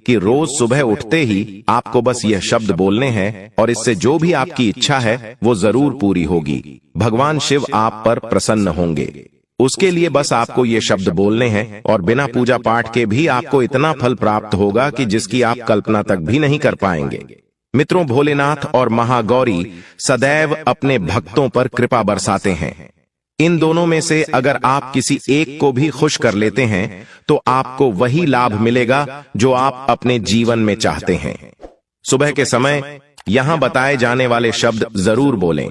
कि रोज सुबह उठते ही आपको बस यह शब्द बोलने हैं और इससे जो भी आपकी इच्छा है वो जरूर पूरी होगी। भगवान शिव आप पर प्रसन्न होंगे। उसके लिए बस आपको ये शब्द बोलने हैं और बिना पूजा पाठ के भी आपको इतना फल प्राप्त होगा कि जिसकी आप कल्पना तक भी नहीं कर पाएंगे। मित्रों, भोलेनाथ और महागौरी सदैव अपने भक्तों पर कृपा बरसाते हैं। इन दोनों में से अगर आप किसी एक को भी खुश कर लेते हैं तो आपको वही लाभ मिलेगा जो आप अपने जीवन में चाहते हैं। सुबह के समय यहां बताए जाने वाले शब्द जरूर बोलें।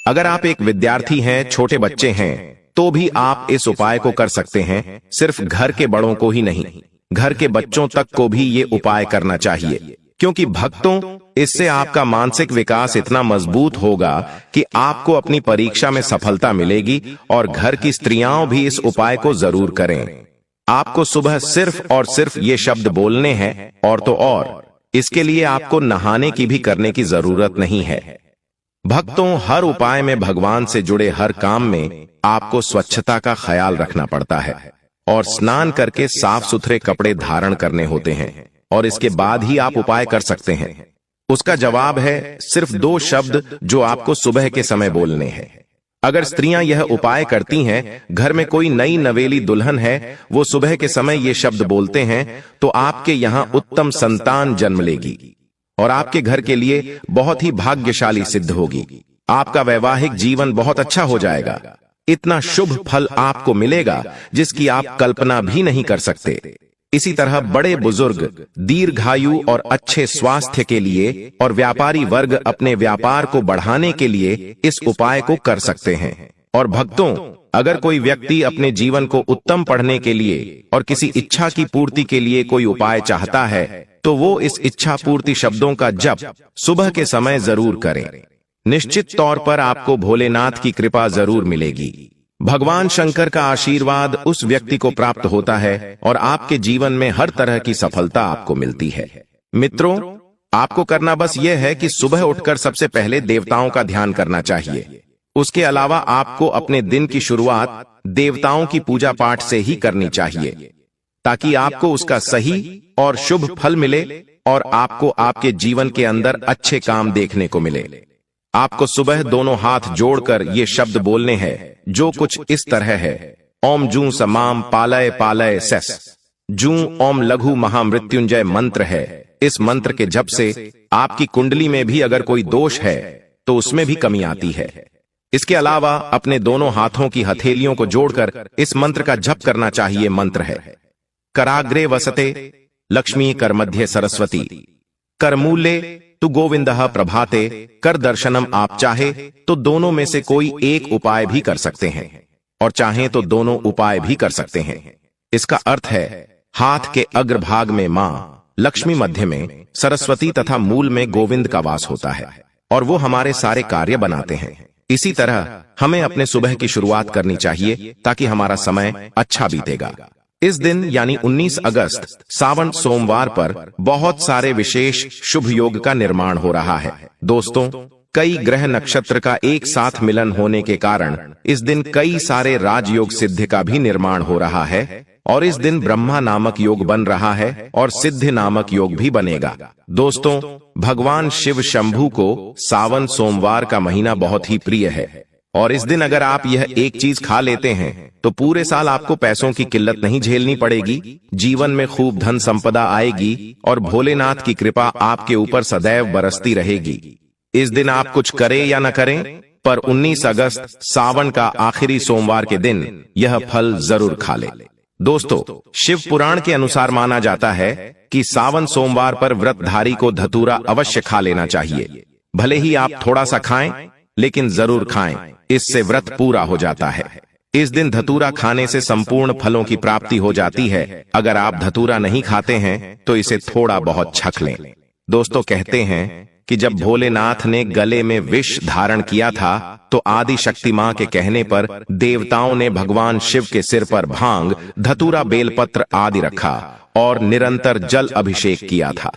अगर आप एक विद्यार्थी हैं, छोटे बच्चे हैं, तो भी आप इस उपाय को कर सकते हैं। सिर्फ घर के बड़ों को ही नहीं, घर के बच्चों तक को भी ये उपाय करना चाहिए, क्योंकि भक्तों, इससे आपका मानसिक विकास इतना मजबूत होगा कि आपको अपनी परीक्षा में सफलता मिलेगी। और घर की स्त्रियां भी इस उपाय को जरूर करें। आपको सुबह सिर्फ और सिर्फ ये शब्द बोलने हैं और तो और इसके लिए आपको नहाने की भी करने की जरूरत नहीं है। भक्तों, हर उपाय में भगवान से जुड़े हर काम में आपको स्वच्छता का ख्याल रखना पड़ता है और स्नान करके साफ सुथरे कपड़े धारण करने होते हैं और इसके बाद ही आप उपाय कर सकते हैं। उसका जवाब है सिर्फ 2 शब्द जो आपको सुबह के समय बोलने हैं। अगर स्त्रियां यह उपाय करती हैं, घर में कोई नई नवेली दुल्हन है, वो सुबह के समय ये शब्द बोलते हैं, तो आपके यहां उत्तम संतान जन्म लेगी और आपके घर के लिए बहुत ही भाग्यशाली सिद्ध होगी। आपका वैवाहिक जीवन बहुत अच्छा हो जाएगा। इतना शुभ फल आपको मिलेगा जिसकी आप कल्पना भी नहीं कर सकते। इसी तरह बड़े बुजुर्ग दीर्घायु और अच्छे स्वास्थ्य के लिए और व्यापारी वर्ग अपने व्यापार को बढ़ाने के लिए इस उपाय को कर सकते हैं। और भक्तों, अगर कोई व्यक्ति अपने जीवन को उत्तम पढ़ने के लिए और किसी इच्छा की पूर्ति के लिए कोई उपाय चाहता है, तो वो इस इच्छा पूर्ति शब्दों का जप सुबह के समय जरूर करें। निश्चित तौर पर आपको भोलेनाथ की कृपा जरूर मिलेगी। भगवान शंकर का आशीर्वाद उस व्यक्ति को प्राप्त होता है और आपके जीवन में हर तरह की सफलता आपको मिलती है। मित्रों, आपको करना बस यह है कि सुबह उठकर सबसे पहले देवताओं का ध्यान करना चाहिए। उसके अलावा आपको अपने दिन की शुरुआत देवताओं की पूजा पाठ से ही करनी चाहिए, ताकि आपको उसका सही और शुभ फल मिले और आपको आपके जीवन के अंदर अच्छे काम देखने को मिले। आपको सुबह दोनों हाथ जोड़कर ये शब्द बोलने हैं, जो कुछ इस तरह है। ओम जू समाम पालय पालय सेस। जू ओम लघु महामृत्युंजय मंत्र है। इस मंत्र के जप से आपकी कुंडली में भी अगर कोई दोष है तो उसमें भी कमी आती है। इसके अलावा अपने दोनों हाथों की हथेलियों को जोड़कर इस मंत्र का जप करना चाहिए। मंत्र है, कराग्रे वसते लक्ष्मी कर मध्य सरस्वती, करमूले तु गोविंदः प्रभाते। कर दर्शनम। आप चाहे तो दोनों में से कोई एक उपाय भी कर सकते हैं और चाहें तो दोनों उपाय भी कर सकते हैं। इसका अर्थ है, हाथ के अग्रभाग में मां लक्ष्मी, मध्य में सरस्वती तथा मूल में गोविंद का वास होता है और वो हमारे सारे कार्य बनाते हैं। इसी तरह हमें अपने सुबह की शुरुआत करनी चाहिए ताकि हमारा समय अच्छा बीतेगा। इस दिन यानी 19 अगस्त सावन सोमवार पर बहुत सारे विशेष शुभ योग का निर्माण हो रहा है। दोस्तों, कई ग्रह नक्षत्र का एक साथ मिलन होने के कारण इस दिन कई सारे राजयोग सिद्ध का भी निर्माण हो रहा है और इस दिन ब्रह्मा नामक योग बन रहा है और सिद्ध नामक योग भी बनेगा। दोस्तों, भगवान शिव शंभू को सावन सोमवार का महीना बहुत ही प्रिय है और इस दिन अगर आप यह एक चीज खा लेते हैं तो पूरे साल आपको पैसों की किल्लत नहीं झेलनी पड़ेगी। जीवन में खूब धन संपदा आएगी और भोलेनाथ की कृपा आपके ऊपर सदैव बरसती रहेगी। इस दिन आप कुछ करें या न करें, पर 19 अगस्त सावन का आखिरी सोमवार के दिन यह फल जरूर खा ले। दोस्तों, शिव पुराण के अनुसार माना जाता है कि सावन सोमवार पर व्रतधारी को धतूरा अवश्य खा लेना चाहिए। भले ही आप थोड़ा सा खाएं, लेकिन जरूर खाएं, इससे व्रत पूरा हो जाता है। इस दिन धतूरा खाने से संपूर्ण फलों की प्राप्ति हो जाती है। अगर आप धतूरा नहीं खाते हैं तो इसे थोड़ा बहुत छक लें। दोस्तों, कहते हैं कि जब भोलेनाथ ने गले में विष धारण किया था तो आदि शक्ति मां के कहने पर देवताओं ने भगवान शिव के सिर पर भांग, धतूरा, बेलपत्र आदि रखा और निरंतर जल अभिषेक किया था,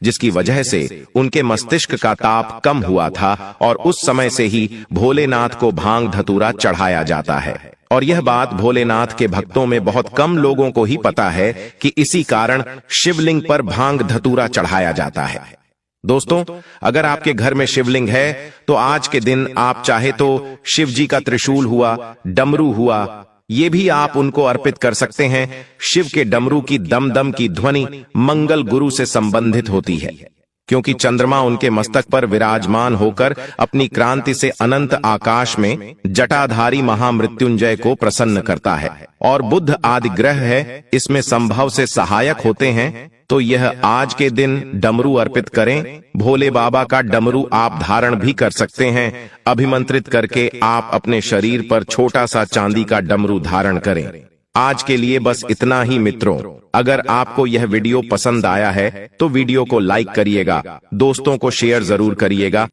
जिसकी वजह से उनके मस्तिष्क का ताप कम हुआ था और उस समय से ही भोलेनाथ को भांग धतूरा चढ़ाया जाता है। और यह बात भोलेनाथ के भक्तों में बहुत कम लोगों को ही पता है कि इसी कारण शिवलिंग पर भांग धतूरा चढ़ाया जाता है। दोस्तों, अगर आपके घर में शिवलिंग है तो आज के दिन आप चाहे तो शिव जी का त्रिशूल हुआ, डमरू हुआ, ये भी आप उनको अर्पित कर सकते हैं। शिव के डमरू की दम दम की ध्वनि मंगल गुरु से संबंधित होती है, क्योंकि चंद्रमा उनके मस्तक पर विराजमान होकर अपनी क्रांति से अनंत आकाश में जटाधारी महामृत्युंजय को प्रसन्न करता है, और बुध आदि ग्रह है इसमें संभव से सहायक होते हैं। तो यह आज के दिन डमरू अर्पित करें। भोले बाबा का डमरू आप धारण भी कर सकते हैं। अभिमंत्रित करके आप अपने शरीर पर छोटा सा चांदी का डमरू धारण करें। आज के लिए बस इतना ही मित्रों। अगर आपको यह वीडियो पसंद आया है तो वीडियो को लाइक करिएगा, दोस्तों को शेयर जरूर करिएगा।